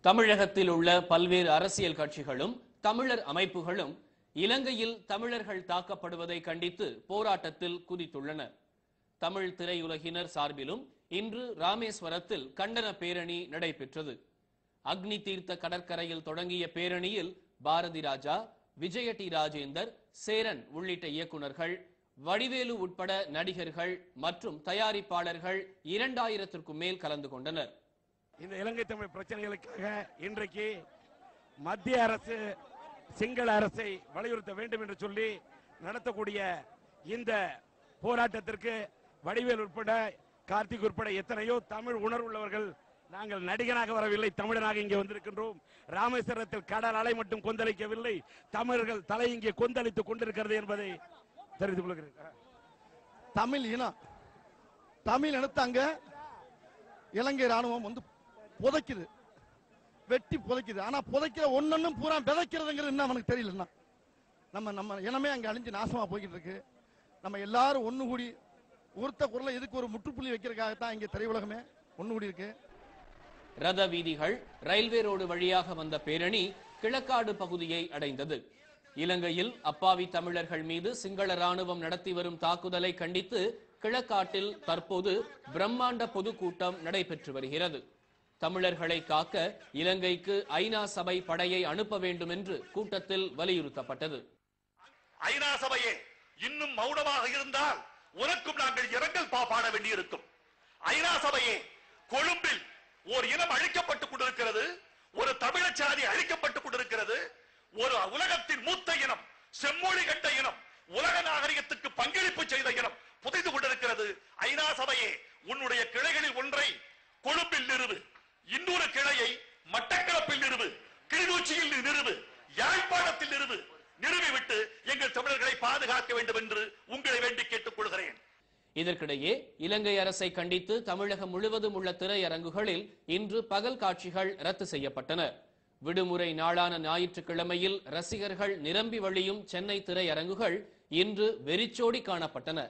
தமிழகத்தில் உள்ள பல்வேறு அரசியல் கட்சிகளும் தமிழர் அமைப்புகளும் இலங்கையில் தமிழர்கள் தாக்கப்படுவதை கண்டித்து போராட்டத்தில் குதித்துள்ளனர். தமிழ் திரையுலகினர் சார்பிலும் இன்று ராமேஸ்வரத்தில் கண்டன பேரணி நடைபெற்றது. அக்னி தீர்த்த கடற்கரையில் தொடங்கிய பேரணியில் பாரதி ராஜா, விஜய டி ராஜேந்தர், சேரன் உள்ளிட்ட இயக்குநர்கள், வடிவேலு உட்பட நடிகர்கள் மற்றும் தயாரிப்பாளர்கள் 2000க்கும் மேல் கலந்து கொண்டனர். இந்த இலங்கை தமிழ் பிரச்சனைகளுக்காக இன்றைக்கு மத்திய அரசு சிங்கள அரசை வலியுறுத்த வேண்டும் என்று சொல்லி நடத்தக்கூடிய இந்த போராட்டத்திற்கு வடிவேல் உட்பட கார்த்திக் உட்பட எத்தனையோ தமிழ் உணர்வுள்ளவர்கள், நாங்கள் நடிகனாக வரவில்லை, தமிழனாக இங்கே வந்திருக்கின்றோம். ராமேஸ்வரத்தில் கடல் அலை மட்டும் கொந்தளிக்கவில்லை, தமிழர்கள் தலை இங்கே கொந்தளித்துக் கொண்டிருக்கிறது என்பதை தெரிவித்துக் கொள்கிறேன். தமிழ் இனம், தமிழ் இனத்தை அங்க இலங்கை ராணுவம் வந்து புதைக்குது, வெட்டி புதைக்குது. ஆனா புதைக்கிற ஒன்னொன்னும் பூரா விதைக்கிறதுங்கிறது என்ன அவனுக்கு தெரியலன்னா, நம்ம இனமே அங்க அழிஞ்சு நாசமா போய்கிட்டு இருக்கு. நம்ம எல்லாரும் ஒண்ணு கூடி ஒருத்த குரலை இதுக்கு ஒரு முற்றுப்புள்ளி வைக்கிறதுக்காகத்தான் இங்க திரையுலகமே ஒண்ணு கூடி இருக்கு. ரத வீதிகள், ரயில்வே ரோடு வழியாக வந்த பேரணி கிழக்காடு பகுதியை அடைந்தது. இலங்கையில் அப்பாவி தமிழர்கள் மீது சிங்கள ராணுவம் நடத்தி வரும் தாக்குதலை கண்டித்து கிழக்காட்டில் தற்போது பிரம்மாண்ட பொதுக்கூட்டம் நடைபெற்று வருகிறது. தமிழர்களை காக்க இலங்கைக்கு ஐநா சபை படையை அனுப்ப வேண்டும் என்று கூட்டத்தில் வலியுறுத்தப்பட்டது. ஐநா சபையே இன்னும் மௌனமாக இருந்தால் உனக்கும் நாங்கள் இரங்கல் பாட வேண்டியிருக்கும். ஐநா சபையே, கொழும்பில் ஒரு இனம் அழிக்கப்பட்டுக் கொண்டிருக்கிறது, ஒரு தமிழ சாதி அழிக்கப்பட்டுக் கொண்டிருக்கிறது, ஒரு உலகத்தின் மூத்த இனம், செம்மொழி கட்ட இனம், உலக நாகரிகத்துக்கு பங்களிப்பு செய்த இனம் புதைந்து கொண்டிருக்கிறது. ஐநா சபையே, உன்னுடைய கிளைகளில் ஒன்றை கொழும்பில் நிறுவு, இன்னொரு கிளையை மட்டக்களப்பில் நிறுவு, கிளிநொச்சியில் நிறுவு, யாழ்ப்பாணத்தில் நிறுவிவிட்டு எங்கள் தமிழர்களை பாதுகாக்க வேண்டும் என்று உங்களை வேண்டி கேட்டுக் கொள்கிறேன். இதற்கிடையே இலங்கை அரசை கண்டித்து தமிழகம் முழுவதும் உள்ள திரையரங்குகளில் இன்று பகல் காட்சிகள் ரத்து செய்யப்பட்டன. விடுமுறை நாளான ஞாயிற்றுக்கிழமையில் ரசிகர்கள் நிரம்பி வழியும் சென்னை திரையரங்குகள் இன்று வெறிச்சோடி காணப்பட்டன.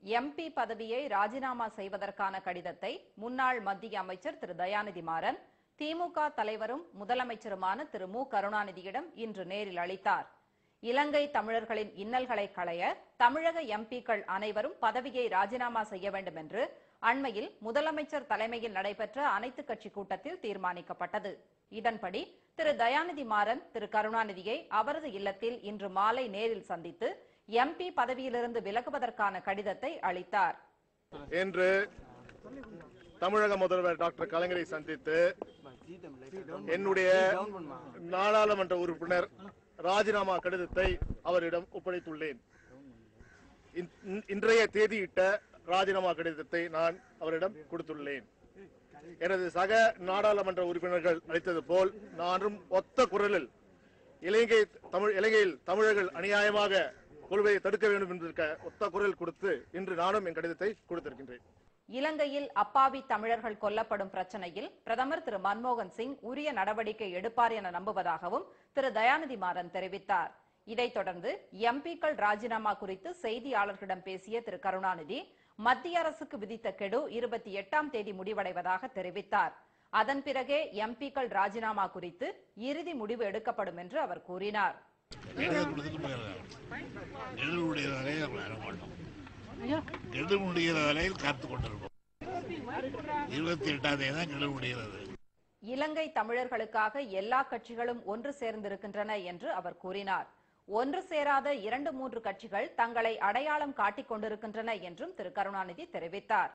எம்பி பதவியை ராஜினாமா செய்வதற்கான கடிதத்தை முன்னாள் மத்திய அமைச்சர் திரு தயாநிதி மாறன் திமுக தலைவரும் முதலமைச்சருமான திரு மு கருணாநிதியிடம் இன்று நேரில் அளித்தார். இலங்கை தமிழர்களின் இன்னல்களை களைய தமிழக எம்பிக்கள் அனைவரும் பதவியை ராஜினாமா செய்ய வேண்டும் என்று அண்மையில் முதலமைச்சர் தலைமையில் நடைபெற்ற அனைத்துக் கட்சி கூட்டத்தில் தீர்மானிக்கப்பட்டது. இதன்படி திரு தயாநிதி மாறன் திரு கருணாநிதியை அவரது இல்லத்தில் இன்று மாலை நேரில் சந்தித்து எம்பி பதவியிலிருந்து விலகுவதற்கான கடிதத்தை அளித்தார். இன்று தமிழக முதல்வர் டாக்டர் கலைஞரை சந்தித்து என்னுடைய நாடாளுமன்ற உறுப்பினர் ராஜினாமா கடிதத்தை அவரிடம் ஒப்படைத்துள்ளேன். இன்றைய தேதியிட்ட ராஜினாமா கடிதத்தை நான் அவரிடம் கொடுத்துள்ளேன். எனது சக நாடாளுமன்ற உறுப்பினர்கள் அளித்தது போல் நானும் ஒத்த குரலில் இலங்கையில் தமிழர்கள் அநியாயமாக கொள்கையை தடுக்க வேண்டும் என்பதற்கு ஒத்த குரல் கொடுத்து இன்று நானும் என் கடிதத்தை கொடுத்திருக்கின்றேன். இலங்கையில் அப்பாவி தமிழர்கள் கொல்லப்படும் பிரச்சனையில் பிரதமர் திரு மன்மோகன் சிங் உரிய நடவடிக்கை எடுப்பார் என நம்புவதாகவும் திரு தயாநிதி மாறன் தெரிவித்தார். இதைத் தொடர்ந்து எம்பிக்கள் ராஜினாமா குறித்து செய்தியாளர்களிடம் பேசிய திரு கருணாநிதி மத்திய அரசுக்கு விதித்த கெடு 28ஆம் தேதி முடிவடைவதாக தெரிவித்தார். அதன் பிறகே எம்பிக்கள் ராஜினாமா குறித்து இறுதி முடிவு எடுக்கப்படும் என்று அவர் கூறினார். இலங்கை தமிழர்களுக்காக எல்லா கட்சிகளும் ஒன்று சேர்ந்திருக்கின்றன என்று அவர் கூறினார். ஒன்று சேராத 2-3 கட்சிகள் தங்களை அடையாளம் காட்டிக் கொண்டிருக்கின்றன என்றும் திரு கருணாநிதி தெரிவித்தார்.